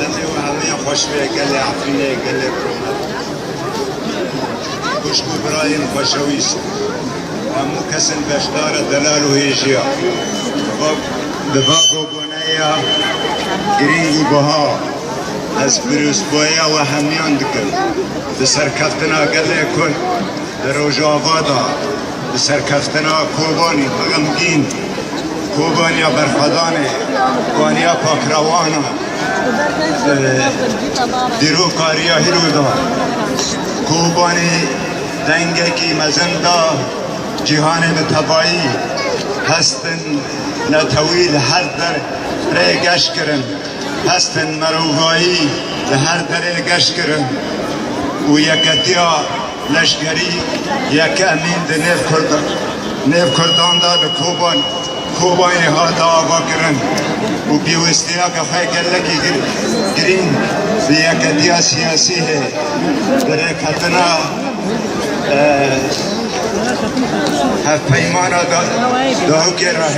دمي وهمي خوش بيه قال لي عفريني قال لي برومات كشكو براين خوشويش همو كسن بشدار دلال وهيجيا دبابو بنايا گرینگی بها از بروز بایا و همیان دکن بسرکفتنا گله کن در روژاوادا بسرکفتنا کوبانی غمگین کوبانیا برخدانه کوبانیا پاکروانا دیرو کاریا هیرودا کوبانی دنگه کی مزندا جهان به تبایی هستن نتویل هر در ره گشت کرن هستن مروغایی به هر در گشت کرن و یکتیا لشکری یک امین ده نیف کردان دا ده کوبانی ها دعوا کرن و بیوستیا که خواهی گلکی گرین به یکتیا سیاسی ہے برای کتنا هف پیمانا دا که راه